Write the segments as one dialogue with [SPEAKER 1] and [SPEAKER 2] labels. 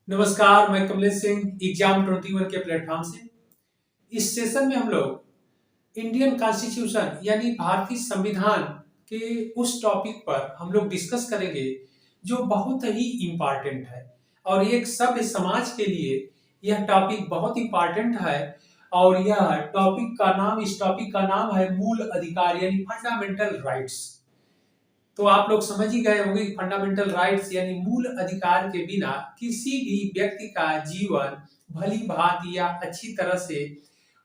[SPEAKER 1] नमस्कार, मैं कमलेश सिंह एग्जाम 21 के प्लेटफॉर्म से। इस सेशन में हम लोग इंडियन कॉन्स्टिट्यूशन यानी भारतीय संविधान के उस टॉपिक पर हम लोग डिस्कस करेंगे जो बहुत ही इम्पोर्टेंट है। और एक सभ्य समाज के लिए यह टॉपिक बहुत इम्पोर्टेंट है। और यह इस टॉपिक का नाम है मूल अधिकार यानी फंडामेंटल राइट्स। तो आप लोग समझ ही गए होंगे कि फंडामेंटल राइट्स यानी मूल अधिकार के बिना किसी भी व्यक्ति का जीवन भली भांति या अच्छी तरह से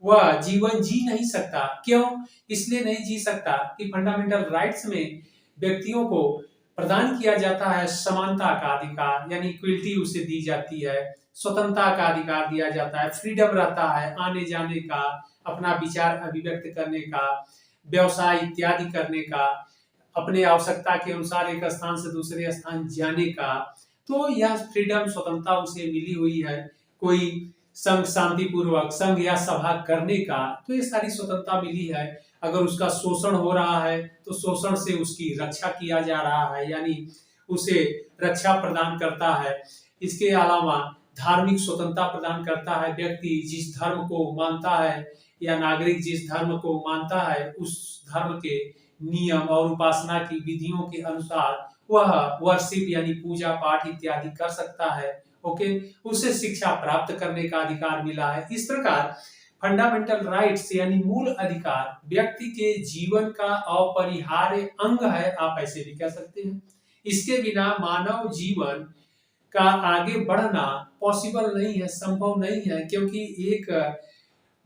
[SPEAKER 1] वह जीवन जी नहीं सकता। क्यों? इसलिए नहीं जी सकता कि फंडामेंटल राइट्स में व्यक्तियों को प्रदान किया जाता है समानता का अधिकार यानी इक्वलिटी उसे दी जाती है, स्वतंत्रता का अधिकार दिया जाता है, फ्रीडम रहता है आने जाने का, अपना विचार अभिव्यक्त करने का, व्यवसाय इत्यादि करने का, अपने आवश्यकता के अनुसार एक स्थान से दूसरे स्थान जाने का। तो यह फ्रीडम स्वतंत्रता उसे मिली हुई है। कोई संघ शांतिपूर्वक संघ या सभा करने का, तो ये सारी स्वतंत्रता मिली है। अगर उसका शोषण हो रहा है तो शोषण से उसकी रक्षा किया जा रहा है यानी उसे रक्षा प्रदान करता है। इसके अलावा धार्मिक स्वतंत्रता प्रदान करता है। व्यक्ति जिस धर्म को मानता है या नागरिक जिस धर्म को मानता है उस धर्म के नियम और उपासना की विधियों के अनुसार वह वर्शिप यानी पूजा पाठ इत्यादि कर सकता है। ओके, उसे शिक्षा प्राप्त करने का अधिकार मिला है। इस प्रकार फंडामेंटल राइट्स यानी मूल अधिकार व्यक्ति के जीवन का अपरिहार्य अंग है, आप ऐसे भी कह सकते हैं। इसके बिना मानव जीवन का आगे बढ़ना पॉसिबल नहीं है, संभव नहीं है। क्योंकि एक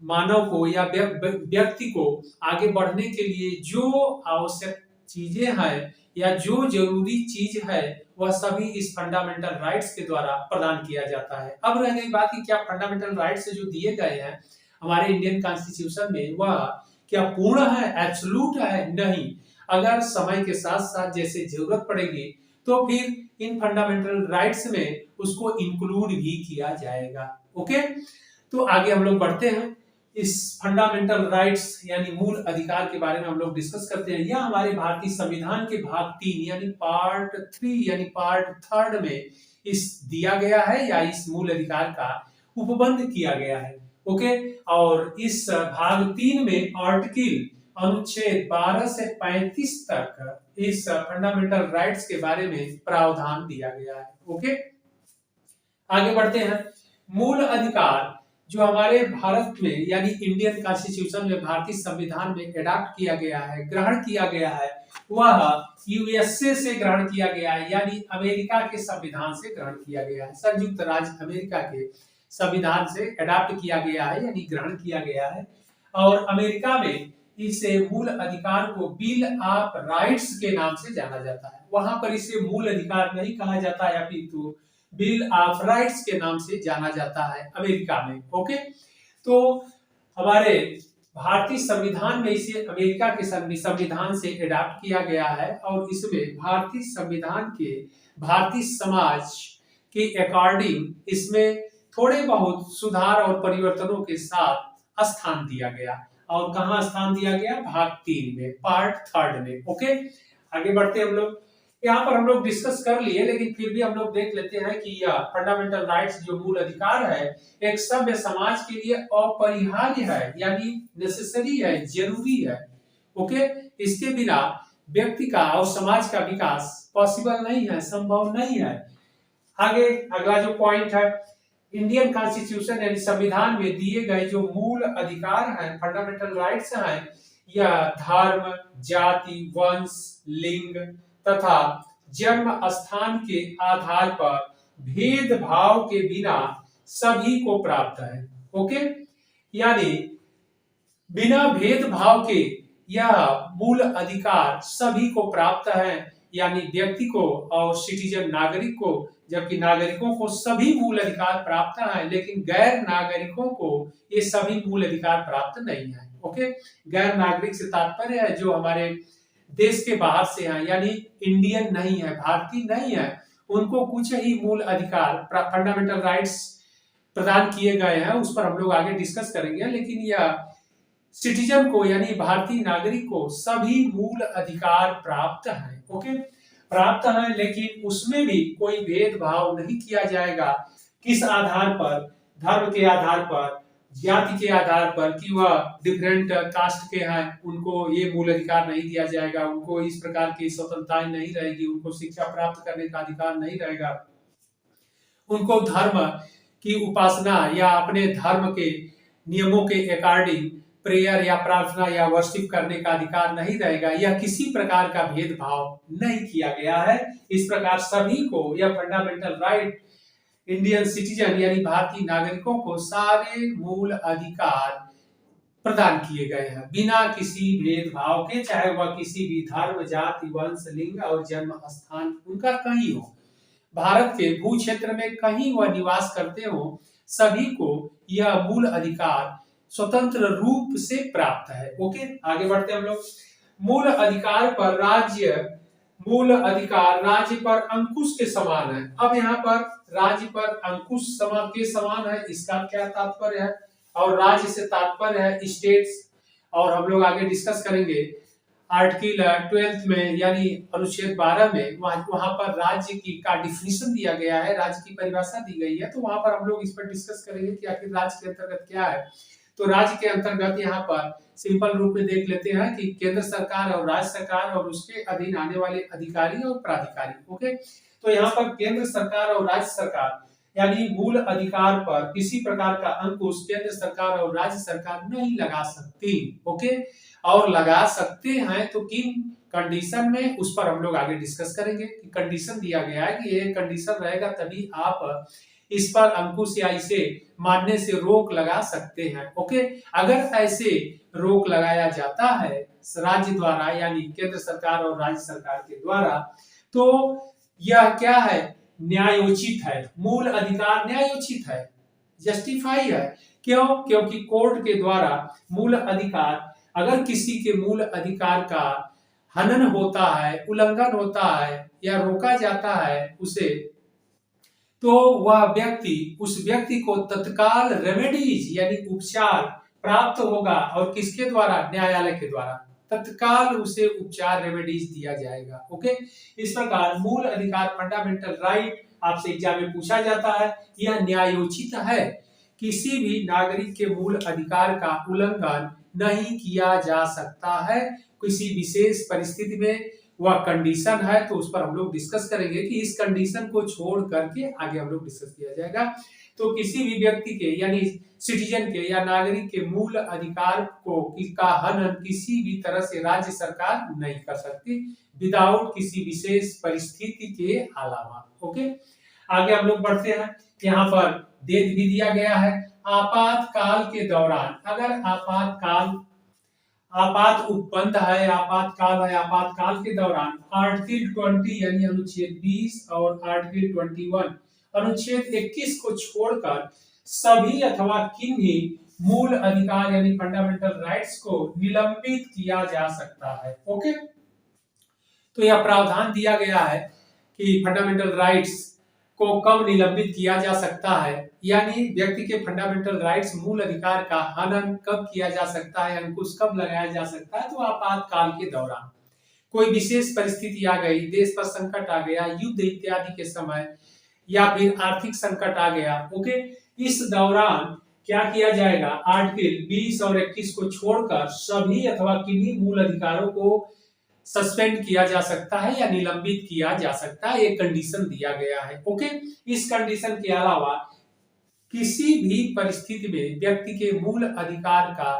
[SPEAKER 1] मानव को या व्यक्ति को आगे बढ़ने के लिए जो आवश्यक चीजें हैं या जो जरूरी चीज है वह सभी इस फंडामेंटल राइट्स के द्वारा प्रदान किया जाता है। अब रह गई बात कि क्या फंडामेंटल राइट्स जो दिए गए हैं हमारे इंडियन कॉन्स्टिट्यूशन में वह क्या पूर्ण है, एब्सोल्यूट है? नहीं। अगर समय के साथ साथ जैसे जरूरत पड़ेगी तो फिर इन फंडामेंटल राइट्स में उसको इंक्लूड भी किया जाएगा। ओके, तो आगे हम लोग बढ़ते हैं। इस फंडामेंटल राइट्स यानी मूल अधिकार के बारे में हम लोग डिस्कस करते हैं। यह हमारे भारतीय संविधान के भाग 3 यानी पार्ट 3 यानी पार्ट 3 में इस दिया गया है या इस मूल अधिकार का उपबंध किया गया है। ओके, और इस भाग 3 में आर्टिकल अनुच्छेद 12 से 35 तक इस फंडामेंटल राइट्स के बारे में प्रावधान दिया गया है। ओके, आगे बढ़ते हैं। मूल अधिकार जो हमारे भारत में यानी इंडियन कॉन्स्टिट्यूशन में भारतीय संविधान में एडॉप्ट किया गया है, ग्रहण किया गया है, वह यूएसए से ग्रहण किया गया है यानी अमेरिका के संविधान से ग्रहण किया गया है। संयुक्त राज्य अमेरिका के संविधान से एडॉप्ट किया गया है यानी ग्रहण किया गया है। और अमेरिका में इसे मूल अधिकार को बिल ऑफ राइट्स के नाम से जाना जाता है। वहां पर इसे मूल अधिकार नहीं कहा जाता है अपितु बिल ऑफ राइट्स के नाम से जाना जाता है अमेरिका में। ओके, तो हमारे भारतीय संविधान में इसे अमेरिका के संविधान से एडॉप्ट किया गया है और इसमें भारतीय संविधान के भारतीय समाज के अकॉर्डिंग इसमें थोड़े बहुत सुधार और परिवर्तनों के साथ स्थान दिया गया। और कहां स्थान दिया गया? भाग 3 में, पार्ट 3 में। ओके, आगे बढ़ते हम लोग। यहाँ पर हम लोग डिस्कस कर लिए लेकिन फिर भी हम लोग देख लेते हैं कि यह फंडामेंटल राइट्स जो मूल अधिकार है एक सभ्य समाज के लिए अपरिहार्य है यानी नेसेसरी है, जरूरी है। ओके, इसके बिना व्यक्ति का और समाज का विकास पॉसिबल नहीं है, संभव नहीं है। आगे अगला जो पॉइंट है, इंडियन कॉन्स्टिट्यूशन यानी संविधान में दिए गए जो मूल अधिकार हैं, फंडामेंटल राइट्स हैं, यह धर्म, जाति, वंश, लिंग तथा जन्म स्थान के आधार पर भेदभाव के बिना सभी को प्राप्त है। ओके, यानी बिना भेदभाव के यह मूल अधिकार सभी को प्राप्त है यानी व्यक्ति को और सिटीजन नागरिक को। जबकि नागरिकों को सभी मूल अधिकार प्राप्त है लेकिन गैर नागरिकों को ये सभी मूल अधिकार प्राप्त नहीं है। ओके, गैर नागरिक से तात्पर्य है जो हमारे देश के बाहर से हैं यानी इंडियन नहीं है, भारतीय नहीं है, उनको कुछ ही मूल अधिकार फंडामेंटल राइट्स प्रदान किए गए हैं। उस पर हम लोग आगे डिस्कस करेंगे। लेकिन यह सिटीजन को यानी भारतीय नागरिक को सभी मूल अधिकार प्राप्त हैं। ओके, प्राप्त है लेकिन उसमें भी कोई भेदभाव नहीं किया जाएगा। किस आधार पर, धर्म के आधार पर, जाति के आधार पर कि वह डिफरेंट कास्ट के हैं, उनको ये मूल अधिकार नहीं दिया जाएगा, उनको इस प्रकार की स्वतंत्रता नहीं रहेगी, उनको शिक्षा प्राप्त करने का अधिकार नहीं रहेगा, उनको धर्म की उपासना या अपने धर्म के नियमों के अकॉर्डिंग प्रेयर या प्रार्थना या वर्शिप करने का अधिकार नहीं रहेगा, या किसी प्रकार का भेदभाव नहीं किया गया है। इस प्रकार सभी को यह फंडामेंटल राइट इंडियन सिटीजन यानी भारतीय नागरिकों को सारे मूल अधिकार प्रदान किए गए हैं बिना किसी भेदभाव के, चाहे वह किसी भी धर्म, जाति, वंश, लिंग और जन्म स्थान उनका कहीं हो, भारत के भू क्षेत्र में कहीं वह निवास करते हो, सभी को यह मूल अधिकार स्वतंत्र रूप से प्राप्त है। ओके, आगे बढ़ते हैं हम लोग। मूल अधिकार पर राज्य, मूल अधिकार राज्य पर अंकुश के समान है। अब यहाँ पर राज्य पर अंकुश के समान है, इसका क्या तात्पर्य है? और राज्य से तात्पर्य है स्टेट्स, और हम लोग आगे डिस्कस करेंगे आर्टिकल 12 में यानी अनुच्छेद 12 में वहां पर राज्य की का डिफिनीशन दिया गया है, राज्य की परिभाषा दी गई है, तो वहां पर हम लोग इस पर डिस्कस करेंगे कि आखिर राज्य के अंतर्गत क्या है। तो राज्य के अंतर्गत यहाँ पर सिंपल रूप में देख लेते हैं कि केंद्र सरकार और राज्य सरकार और उसके अधीन आने वाले अधिकारी और प्राधिकारी। ओके, तो यहाँ पर केंद्र सरकार और राज्य सरकार यानी मूल अधिकार पर किसी प्रकार का अंकुश केंद्र सरकार और राज्य सरकार नहीं लगा सकती। ओके, और लगा सकते हैं तो किन कंडीशन में, उस पर हम लोग आगे डिस्कस करेंगे कि कंडीशन दिया गया है कि ये कंडीशन रहेगा तभी आप इस पर अंकुश या इसे मानने से रोक लगा सकते हैं। ओके, अगर ऐसे रोक लगाया जाता है राज्य द्वारा यानी केंद्र सरकार और राज्य सरकार के द्वारा, तो यह क्या है? न्यायोचित है, मूल अधिकार न्यायोचित है, जस्टिफाई है। क्यों? क्योंकि कोर्ट के द्वारा मूल अधिकार, अगर किसी के मूल अधिकार का हनन होता है, उल्लंघन होता है या रोका जाता है उसे, तो वह व्यक्ति, उस व्यक्ति को तत्काल रेमेडीज यानी उपचार प्राप्त होगा, और किसके द्वारा? न्यायालय के द्वारा तत्काल उसे उपचार रेमेडीज दिया जाएगा। ओके, इस प्रकार मूल अधिकार फंडामेंटल राइट आपसे एग्जाम में पूछा जाता है, यह न्यायोचित है, किसी भी नागरिक के मूल अधिकार का उल्लंघन नहीं किया जा सकता है। किसी विशेष परिस्थिति में वह कंडीशन है, तो उस पर हम लोग डिस्कस करेंगे कि इस कंडीशन को छोड़ करके आगे हम लोग डिस्कस किया जाएगा। तो किसी भी व्यक्ति के यानी सिटीजन के या नागरिक के मूल अधिकार को का हनन किसी भी तरह से राज्य सरकार नहीं कर सकती विदाउट किसी विशेष परिस्थिति के अलावा। ओके, आगे हम लोग बढ़ते हैं। यहाँ पर डेट भी दिया गया है। आपातकाल के दौरान, अगर आपात उपबंध है, आपातकाल है, आपातकाल के दौरान आर्टिकल 20 यानी अनुच्छेद 20 और आर्टिकल 21 अनुच्छेद 21 को छोड़कर सभी अथवा किन्हीं मूल अधिकार यानी फंडामेंटल राइट्स को निलंबित किया जा सकता है। ओके, तो यह प्रावधान दिया गया है कि फंडामेंटल राइट्स को कब निलंबित किया जा सकता है, यानी व्यक्ति के फंडामेंटल राइट्स मूल अधिकार का हनन कब किया जा सकता है, अंकुश कब लगाया जा सकता है। तो आपातकाल के दौरान कोई विशेष परिस्थिति आ गई, देश पर संकट आ गया, युद्ध इत्यादि के समय, या फिर आर्थिक संकट आ गया। ओके, इस दौरान क्या किया जाएगा? आर्टिकल 20 और 21 को छोड़कर सभी अथवा किन्हीं मूल अधिकारों को सस्पेंड किया जा सकता है या निलंबित किया जा सकता है, एक कंडीशन दिया गया है। ओके, इस कंडीशन के अलावा किसी भी परिस्थिति में व्यक्ति के मूल अधिकार का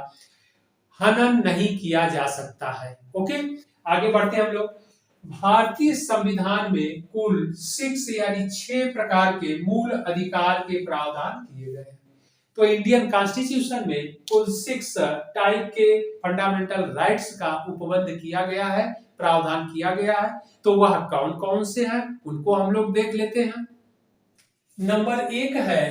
[SPEAKER 1] हनन नहीं किया जा सकता है। ओके, आगे बढ़ते हैं हम लोग। भारतीय संविधान में कुल 6 यानी 6 प्रकार के मूल अधिकार के प्रावधान किए गए हैं। तो इंडियन कॉन्स्टिट्यूशन में कुल 6 टाइप के फंडामेंटल राइट्स का उपबंध किया गया है, प्रावधान किया गया है। तो वह कौन कौन से हैं उनको हम लोग देख लेते हैं। नंबर 1 है,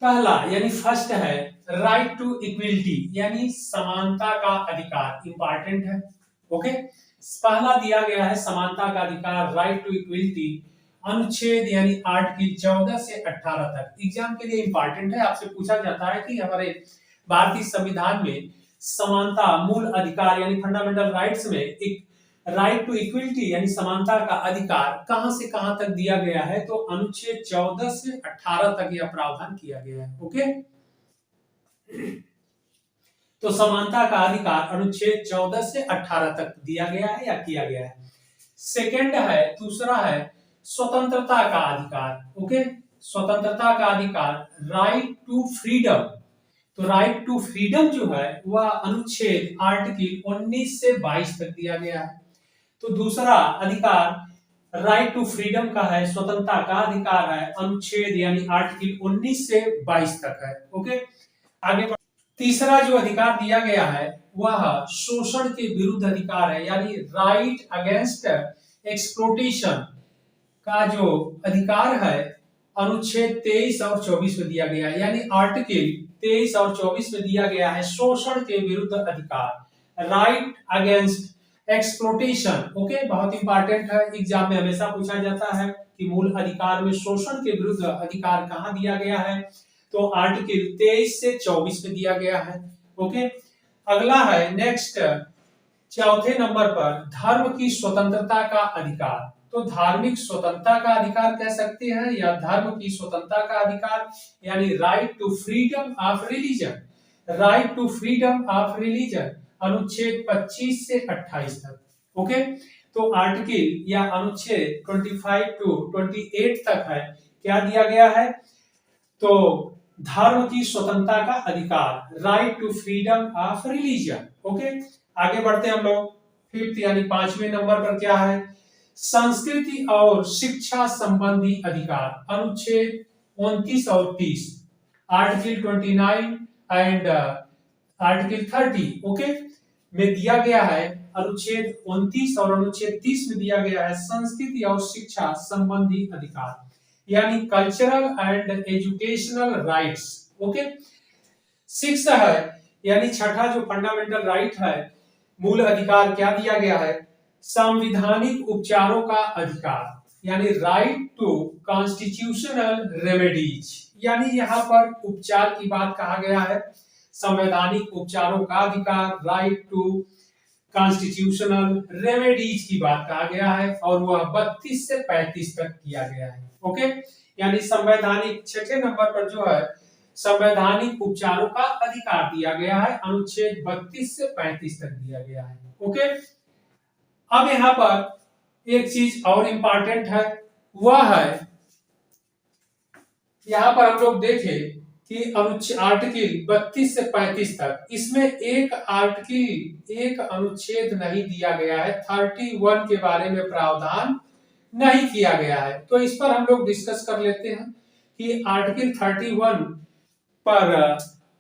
[SPEAKER 1] पहला यानी फर्स्ट है राइट टू इक्वलिटी यानी समानता का अधिकार, इंपॉर्टेंट है। ओके, पहला दिया गया है समानता का अधिकार, राइट टू इक्वलिटी, अनुच्छेद यानी आर्टिकल 14 से 18 तक। एग्जाम के लिए इंपॉर्टेंट है, आपसे पूछा जाता है कि हमारे भारतीय संविधान में समानता मूल अधिकार यानी फंडामेंटल राइट्स में एक राइट टू इक्वलिटी यानी समानता का अधिकार कहां से कहां तक दिया गया है, तो अनुच्छेद 14 से 18 तक यह प्रावधान किया गया है। ओके, तो समानता का अधिकार अनुच्छेद 14 से 18 तक दिया गया है या किया गया है। सेकंड है, दूसरा है स्वतंत्रता का अधिकार। ओके, स्वतंत्रता का अधिकार, राइट टू फ्रीडम। तो राइट टू फ्रीडम जो है वह अनुच्छेद आर्टिकल 19 से 22 तक दिया गया है। तो दूसरा अधिकार राइट टू फ्रीडम का है, स्वतंत्रता का अधिकार है, अनुच्छेद यानी आर्टिकल 19 से 22 तक है। ओके, आगे तीसरा जो अधिकार दिया गया है वह शोषण के विरुद्ध अधिकार है, यानी राइट अगेंस्ट एक्सप्लोटेशन का जो अधिकार है अनुच्छेद 23 और 24 में दिया गया है, यानी आर्टिकल 23 और 24 में दिया गया है शोषण के विरुद्ध अधिकार, राइट अगेंस्ट एक्सप्लोटेशन। ओके, बहुत इंपॉर्टेंट है, एग्जाम में हमेशा पूछा जाता है कि मूल अधिकार में शोषण के विरुद्ध अधिकार कहां दिया गया है, तो आर्टिकल 23 से 24 में दिया गया है। ओके, अगला है नेक्स्ट, चौथे नंबर पर धर्म की स्वतंत्रता का अधिकार। तो धार्मिक स्वतंत्रता का अधिकार कह सकते हैं या धर्म की स्वतंत्रता का अधिकार, यानी right to freedom of religion, right to freedom of religion अनुच्छेद 25 से 28 तक। ओके, तो आर्टिकल या अनुच्छेद 25 टू 28 तक है, क्या दिया गया है, तो धर्म की स्वतंत्रता का अधिकार, right to freedom of religion. Okay, आगे बढ़ते हैं हम लोग, फिफ्थ यानी 5वें नंबर पर क्या है, संस्कृति और शिक्षा संबंधी अधिकार, अनुच्छेद 29 और 30, आर्टिकल 29 एंड आर्टिकल 30 ओके में दिया गया है, अनुच्छेद 29 और अनुच्छेद 30 में दिया गया है संस्कृति और शिक्षा संबंधी अधिकार, यानी cultural and educational rights. Okay, six है, यानी छठा जो फंडामेंटल राइट है, मूल अधिकार क्या दिया गया है, संवैधानिक उपचारों का अधिकार, यानी राइट टू कॉन्स्टिट्यूशनल रेमेडीज, यानी यहाँ पर उपचार की बात कहा गया है, संवैधानिक उपचारों का अधिकार, राइट टू कॉन्स्टिट्यूशनल रेमेडीज की बात कहा गया है, और वह 32 से 35 तक किया गया है। ओके, यानी संवैधानिक, छठे नंबर पर जो है संवैधानिक उपचारों का अधिकार दिया गया है, अनुच्छेद 32 से 35 तक दिया गया है। ओके, अब यहाँ पर एक चीज और इंपॉर्टेंट है, वह है यहाँ पर हम लोग देखें कि अनुच्छेद आर्टिकल 32 से 35 तक, इसमें एक आर्टिकल, एक अनुच्छेद नहीं दिया गया है, 31 के बारे में प्रावधान नहीं किया गया है। तो इस पर हम लोग डिस्कस कर लेते हैं कि आर्टिकल 31 पर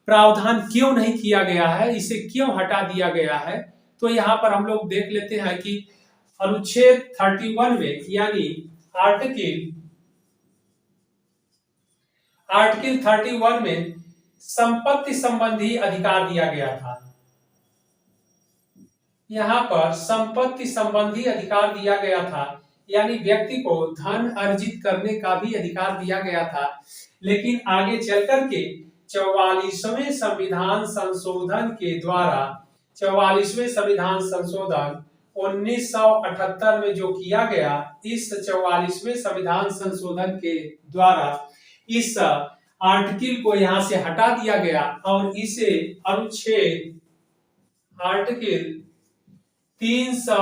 [SPEAKER 1] प्रावधान क्यों नहीं किया गया है, इसे क्यों हटा दिया गया है। तो यहाँ पर हम लोग देख लेते हैं कि अनुच्छेद 31 में, यानी आर्टिकल 31 में संपत्ति संबंधी अधिकार दिया गया था। यहाँ पर संपत्ति संबंधी अधिकार दिया गया था, यानी व्यक्ति को धन अर्जित करने का भी अधिकार दिया गया था, लेकिन आगे चलकर के 44वें संविधान संशोधन के द्वारा, 44वें संविधान संशोधन 1978 में जो किया गया, इस 44वें संविधान संशोधन के द्वारा इस आर्टिकल को यहां से हटा दिया गया और इसे अनुच्छेद आर्टिकल 300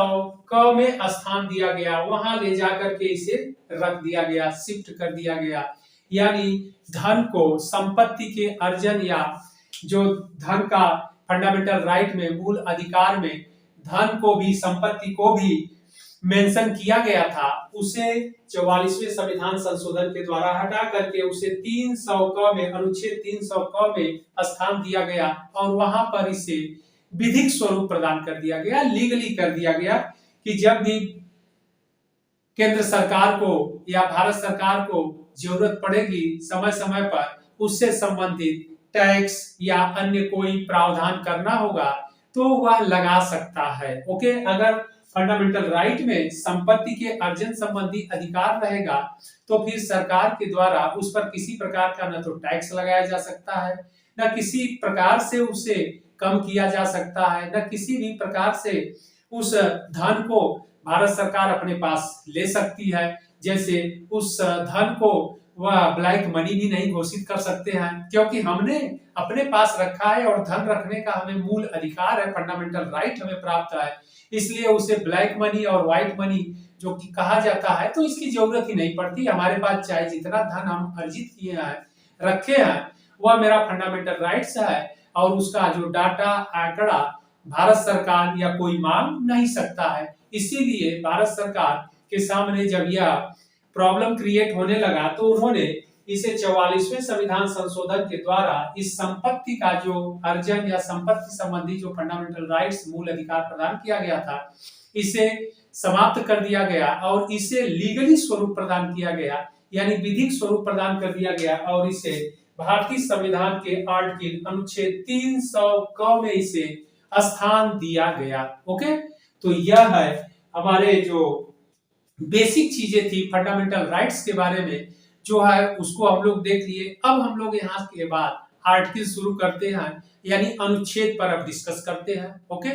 [SPEAKER 1] क में स्थान दिया गया, वहां ले जाकर के इसे रख दिया गया, शिफ्ट कर दिया गया, यानी धन को संपत्ति के अर्जन या जो धन का फंडामेंटल राइट में, मूल अधिकार में धन को भी, संपत्ति को भी मेंशन किया गया था, उसे 44वें संविधान संशोधन के द्वारा हटा करके उसे 300 क में, अनुच्छेद 300 क में स्थान दिया गया और वहां पर इसे विधिक स्वरूप प्रदान कर दिया गया, लीगली कर दिया गया कि जब भी केंद्र सरकार को या भारत सरकार को जरूरत पड़ेगी समय समय पर, उससे संबंधित टैक्स या अन्य कोई प्रावधान करना होगा तो वह लगा सकता है। ओके, अगर फंडामेंटल राइट में संपत्ति के अर्जन संबंधी अधिकार रहेगा तो फिर सरकार के द्वारा उस पर किसी प्रकार का न तो टैक्स लगाया जा सकता है, न किसी प्रकार से उसे कम किया जा सकता है, न किसी भी प्रकार से उस धन को भारत सरकार अपने पास ले सकती है। जैसे उस धन को वह ब्लैक मनी भी नहीं घोषित कर सकते हैं, क्योंकि हमने अपने पास रखा है और धन रखने का हमें मूल अधिकार है, फंडामेंटल राइट हमें प्राप्त है। इसलिए उसे ब्लैक मनी और व्हाइट मनी जो कि कहा जाता है, तो इसकी जरूरत ही नहीं पड़ती। हमारे पास चाहे जितना धन हम अर्जित किए हैं, रखे हैं, वह मेरा फंडामेंटल राइट्स है और उसका जो डाटा आंकड़ा भारत सरकार या कोई मांग नहीं सकता है। इसीलिए भारत सरकार के सामने जब यह प्रॉब्लम क्रिएट होने लगा तो उन्होंने इसे 44वें संविधान संशोधन के द्वारा इस संपत्ति का जो अर्जन या संपत्ति संबंधी जो फंडामेंटल राइट्स मूल अधिकार प्रदान किया गया था, इसे समाप्त कर दिया गया और इसे लीगली स्वरूप प्रदान किया गया, यानी विधिक स्वरूप प्रदान कर दिया गया और इसे भारतीय संविधान के आर्टिकल अनुच्छेद 300 में इसे स्थान दिया गया। ओके, तो यह है हमारे जो बेसिक चीजें थी फंडामेंटल राइट्स के बारे में, जो है उसको हम लोग देख लिए। अब हम लोग यहाँ के बाद आर्टिकल शुरू करते हैं, यानी अनुच्छेद पर अब डिस्कस करते हैं। ओके,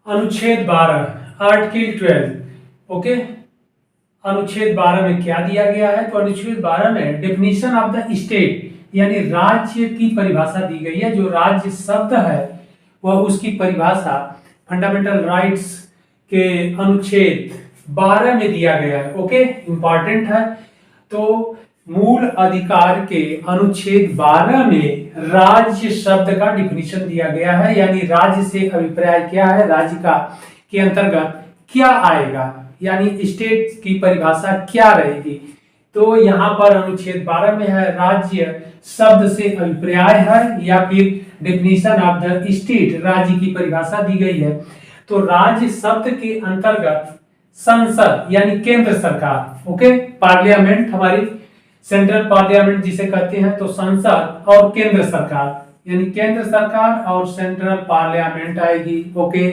[SPEAKER 1] अनुच्छेद 12 आर्टिकल 12। ओके, अनुच्छेद 12 में क्या दिया गया है? तो अनुच्छेद 12 में डेफिनेशन ऑफ द स्टेट यानी राज्य की परिभाषा दी गई है। जो राज्य शब्द है वह उसकी परिभाषा फंडामेंटल राइट्स के अनुच्छेद 12 में दिया गया है। ओके, इंपॉर्टेंट है। तो मूल अधिकार के अनुच्छेद 12 में राज्य शब्द का डिफिनीशन दिया गया है, यानी राज्य से अभिप्राय क्या है, राज्य का के अंतर्गत क्या आएगा, यानी स्टेट की परिभाषा क्या रहेगी। तो यहाँ पर अनुच्छेद 12 में है राज्य शब्द से अभिप्राय है या फिर डेफिनेशन ऑफ द स्टेट, राज्य की परिभाषा दी गई है। तो राज्य शब्द के अंतर्गत संसद यानी केंद्र सरकार, ओके, पार्लियामेंट, हमारी सेंट्रल पार्लियामेंट जिसे कहते हैं, तो संसद और केंद्र सरकार यानी केंद्र सरकार और सेंट्रल पार्लियामेंट आएगी। ओके,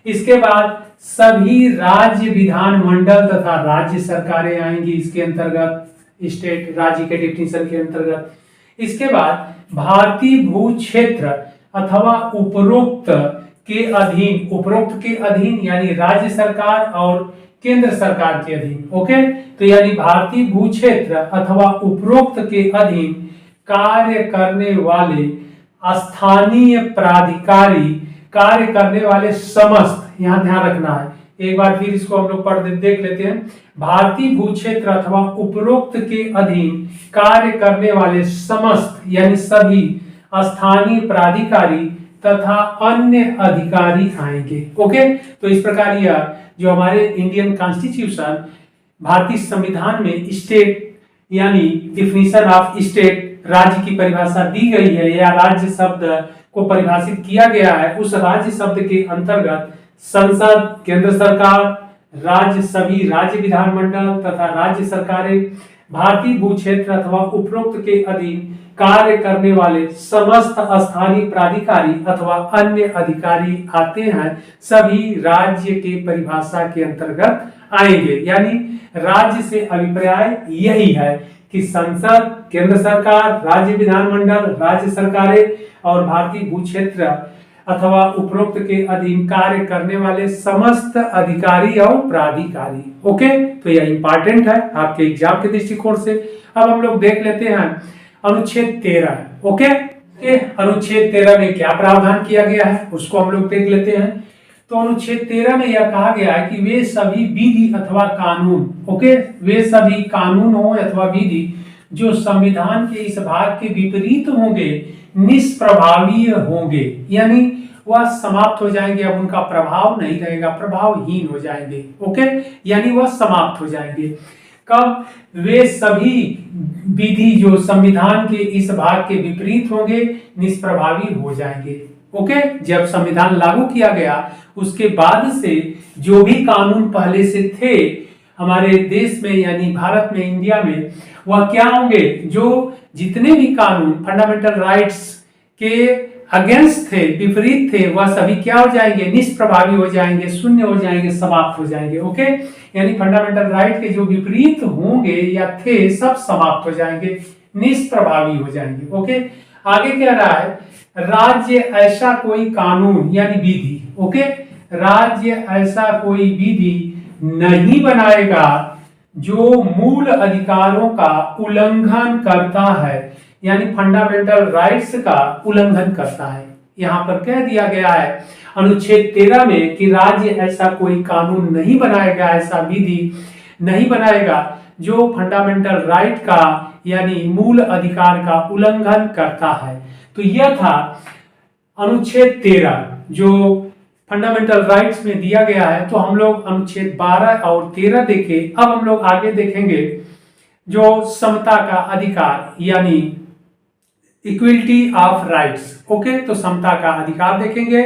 [SPEAKER 1] इसके बाद सभी राज्य विधानमंडल तथा राज्य सरकारें आएंगी इसके अंतर्गत, स्टेट राज्य के डिफिनेशन के अंतर्गत। इसके बाद भारतीय भू क्षेत्र अथवा उपरोक्त के अधीन, उपरोक्त के अधीन यानी राज्य सरकार और केंद्र सरकार के अधीन। ओके, तो यानी भारतीय भू क्षेत्र अथवा उपरोक्त के अधीन कार्य करने वाले स्थानीय प्राधिकारी, कार्य करने वाले समस्त, यहाँ ध्यान रखना है, एक बार फिर इसको हम लोग पढ़ देख लेते हैं। भारतीय भू क्षेत्र अथवा उपरोक्त के अधीन कार्य करने वाले समस्त यानी सभी स्थानीय प्राधिकारी तथा अन्य अधिकारी आएंगे। ओके, तो इस प्रकार यह जो हमारे इंडियन कॉन्स्टिट्यूशन, भारतीय संविधान में स्टेट यानी डिफिनीशन ऑफ स्टेट, राज्य की परिभाषा दी गई है या राज्य शब्द को परिभाषित किया गया है। उस राज्य शब्द के अंतर्गत संसद, केंद्र सरकार, राज्य, सभी राज्य विधानमंडल तथा राज्य सरकारें, भारतीय भू क्षेत्र अथवा उपरोक्त के अधीन कार्य करने वाले समस्त स्थानीय प्राधिकारी अथवा अन्य अधिकारी आते हैं, सभी राज्य के परिभाषा के अंतर्गत आएंगे। यानी राज्य से अभिप्राय यही है कि संसद, केंद्र सरकार, राज्य विधानमंडल, राज्य सरकारें और भारतीय भू क्षेत्र अथवा उपरोक्त के अधीन कार्य करने वाले समस्त अधिकारी और प्राधिकारी। ओके, तो यह इंपॉर्टेंट है आपके एग्जाम के दृष्टिकोण से। अब हम लोग देख लेते हैं अनुच्छेद 13। ओके, अनुच्छेद 13 में क्या प्रावधान किया गया है उसको हम लोग देख लेते हैं। तो अनुच्छेद 13 में यह कहा गया है कि वे सभी विधि अथवा कानून, ओके, वे सभी कानून हो अथवा विधि जो संविधान के इस भाग के विपरीत होंगे निष्प्रभावी होंगे, यानी वह समाप्त हो जाएंगे, अब उनका प्रभाव नहीं रहेगा, प्रभावहीन हो जाएंगे। ओके, यानी वह समाप्त हो जाएंगे। कब? वे सभी विधि जो संविधान के इस भाग के विपरीत होंगे निष्प्रभावी हो जाएंगे। ओके, जब संविधान लागू किया गया उसके बाद से जो भी कानून पहले से थे हमारे देश में यानी भारत में, इंडिया में, वह क्या होंगे? जो जितने भी कानून फंडामेंटल राइट्स के अगेंस्ट थे, विपरीत थे, वह सभी क्या हो जाएंगे? निष्प्रभावी हो जाएंगे, शून्य हो जाएंगे, समाप्त हो जाएंगे। ओके, यानी फंडामेंटल राइट के जो विपरीत होंगे या थे सब समाप्त हो जाएंगे, निष्प्रभावी हो जाएंगे। ओके, आगे क्या रहा है? राज्य ऐसा कोई कानून यानी विधि, ओके, राज्य ऐसा कोई विधि नहीं बनाएगा जो मूल अधिकारों का उल्लंघन करता है, यानी फंडामेंटल राइट्स का उल्लंघन करता है। यहां पर कह दिया गया है अनुच्छेद 13 में कि राज्य ऐसा कोई कानून नहीं बनाएगा, ऐसा विधि नहीं बनाएगा जो फंडामेंटल राइट का यानी मूल अधिकार का उल्लंघन करता है। तो यह था अनुच्छेद 13 जो फंडामेंटल राइट्स में दिया गया है। तो हम लोग अनुच्छेद 12 और 13 देखे। अब हम लोग आगे देखेंगे जो समता का अधिकार यानी इक्वलिटी ऑफ राइट्स। ओके, तो समता का अधिकार देखेंगे।